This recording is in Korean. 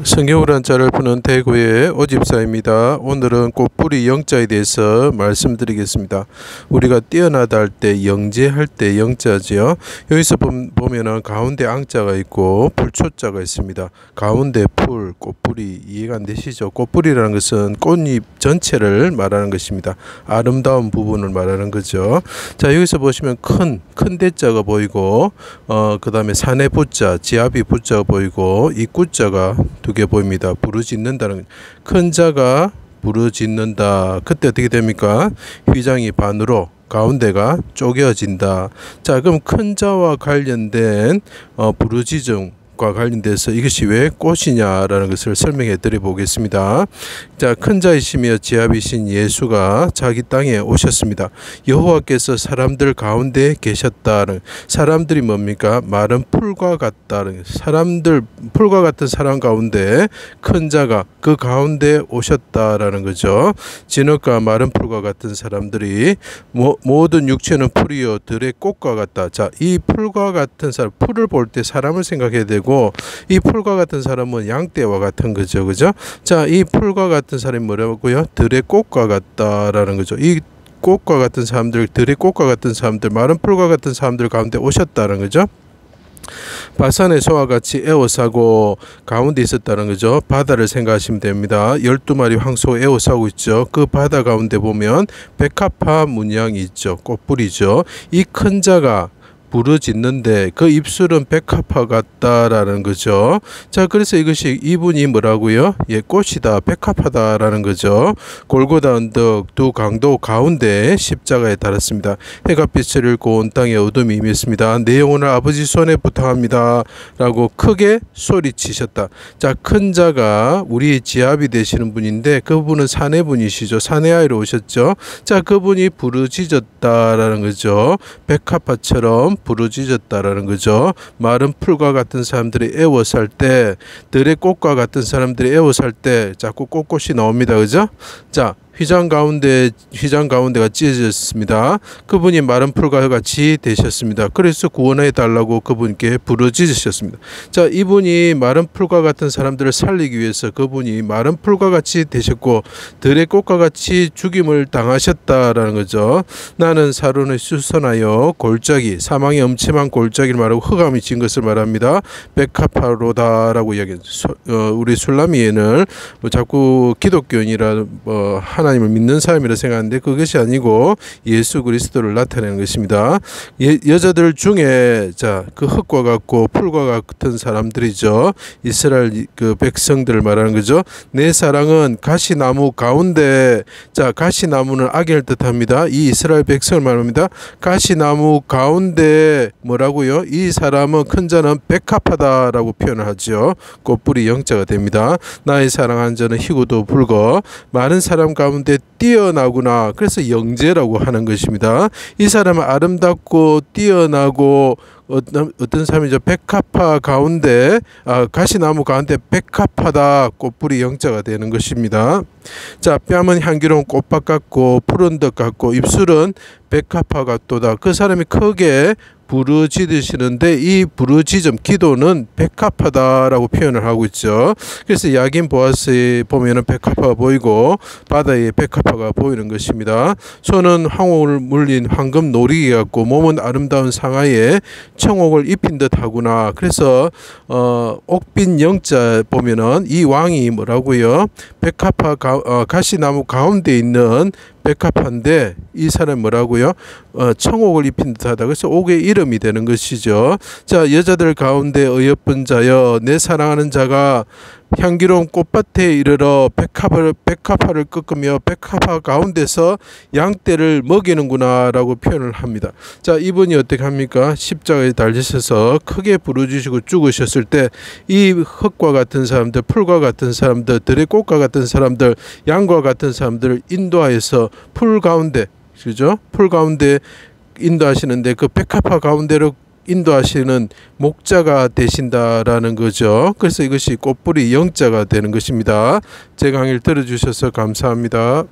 성경을 한자를 푸는 대구의 오집사입니다. 오늘은 꽃뿌리 영자에 대해서 말씀드리겠습니다. 우리가 뛰어나다 할 때 영재할 때 영자지요. 여기서 보면은 가운데 앙자가 있고 불초자가 있습니다. 가운데 풀, 꽃뿌리 이해가 안 되시죠? 꽃뿌리라는 것은 꽃잎 전체를 말하는 것입니다. 아름다운 부분을 말하는 거죠. 자, 여기서 보시면 큰 대자가 보이고 그 다음에 산의 부자, 지압이 부자가 보이고 이 구자가 두 개 보입니다. 부르짖는다는 큰 자가 부르짖는다. 그때 어떻게 됩니까? 휘장이 반으로 가운데가 쪼개어진다. 자, 그럼 큰 자와 관련된 부르짖음과 관련돼서 이것이 왜 꽃이냐라는 것을 설명해 드려 보겠습니다. 자, 큰 자이시며 지압이신 예수가 자기 땅에 오셨습니다. 여호와께서 사람들 가운데 계셨다는, 사람들이 뭡니까? 마른 풀과 같다는, 사람들 풀과 같은 사람 가운데 큰 자가 그 가운데 오셨다라는 거죠. 진흙과 마른 풀과 같은 사람들이 모든 육체는 풀이요 들의 꽃과 같다. 자, 이 풀과 같은 사람, 풀을 볼 때 사람을 생각해야 되고, 이 풀과 같은 사람은 양떼와 같은 거죠. 그죠? 자, 이 풀과 같은 사람이 뭐라고요? 들의 꽃과 같다라는 거죠. 이 꽃과 같은 사람들, 들의 꽃과 같은 사람들, 마른 풀과 같은 사람들 가운데 오셨다는 거죠. 바산의 소와 같이 에워싸고 가운데 있었다는 거죠. 바다를 생각하시면 됩니다. 12마리 황소가 에워싸고 있죠. 그 바다 가운데 보면 백합화 문양이 있죠. 꽃뿌리죠. 이 큰 자가 부르짖는데 그 입술은 백합화 같다라는 거죠. 자, 그래서 이분이 뭐라고요? 예, 꽃이다, 백합화다라는 거죠. 골고다 언덕 두 강도 가운데 십자가에 달았습니다. 해가 빛을 잃고 온 땅에 어둠이 임했습니다. 내 영혼을 아버지 손에 부탁합니다 라고 크게 소리치셨다. 자, 큰 자가 우리 지압이 되시는 분인데 그분은 사내 분이시죠. 사내아이로 오셨죠. 자, 그분이 부르짖었다라는 거죠. 백합화처럼 부르짖었다라는 거죠. 마른 풀과 같은 사람들이 애워살 때, 들의 꽃과 같은 사람들이 애워살 때 자꾸 꽃꽃이 나옵니다. 그죠? 자, 휘장 가운데가 찢어졌습니다. 그분이 마른 풀과 같이 되셨습니다. 그래서 구원해 달라고 그분께 부르짖으셨습니다. 자, 이분이 마른 풀과 같은 사람들을 살리기 위해서 그분이 마른 풀과 같이 되셨고 들의 꽃과 같이 죽임을 당하셨다라는 거죠. 나는 사론을 수선하여 골짜기, 사망의 엄침한 골짜기를 말하고 흑암이 진 것을 말합니다. 백합화로다라고 이야기했죠. 우리 술라미에는 자꾸 기독교인이라 하나님을 믿는 사람이라 생각하는데 그것이 아니고 예수 그리스도를 나타내는 것입니다. 여자들 중에 자, 그 흙과 같고 풀과 같은 사람들이죠. 이스라엘 그 백성들을 말하는 거죠. 내 사랑은 가시나무 가운데, 자, 가시나무는 악인을 뜻합니다. 이 이스라엘 백성을 말합니다. 가시나무 가운데 뭐라고요? 이 사람은 큰 자는 백합하다라고 표현을 하죠. 꽃뿌리 영자가 됩니다. 나의 사랑하는 자는 희고도 붉어 많은 사람 가운데 뛰어나구나. 그래서 영재라고 하는 것입니다. 이 사람은 아름답고 뛰어나고 어떤 사람이죠? 백합화 가운데, 가시나무 가운데 백합하다. 꽃뿌리 영자가 되는 것입니다. 자, 뺨은 향기로운 꽃밭 같고 푸른 듯 같고 입술은 백합화 같도다. 그 사람이 크게 부르짖으시는데 이 부르짖음 기도는 백합화다라고 표현을 하고 있죠. 그래서 야긴 보아스에 보면은 백합화가 보이고 바다에 백합화가 보이는 것입니다. 손은 황옥을 물린 황금 노리개 같고 몸은 아름다운 상아에 청옥을 입힌 듯 하구나. 그래서 옥빈 영자 보면은 이 왕이 뭐라고요? 백합화 가시나무 가운데 있는 백합화인데 이 사람 뭐라고요? 청옥을 입힌 듯하다. 그래서 옥의 이름이 되는 것이죠. 자, 여자들 가운데 어여쁜 자여 내 사랑하는 자가 향기로운 꽃밭에 이르러 백합화를 꺾으며 백합화 가운데서 양떼를 먹이는구나 라고 표현을 합니다. 자, 이분이 어떻게 합니까? 십자가에 달리셔서 크게 부르짖으시고 죽으셨을 때 이 흙과 같은 사람들, 풀과 같은 사람들, 들의 꽃과 같은 사람들, 양과 같은 사람들을 인도하여서 풀 가운데, 그죠? 풀 가운데 인도하시는데 그 백합화 가운데로 인도하시는 목자가 되신다라는 거죠. 그래서 이것이 꽃뿌리 영자가 되는 것입니다. 제 강의를 들어주셔서 감사합니다.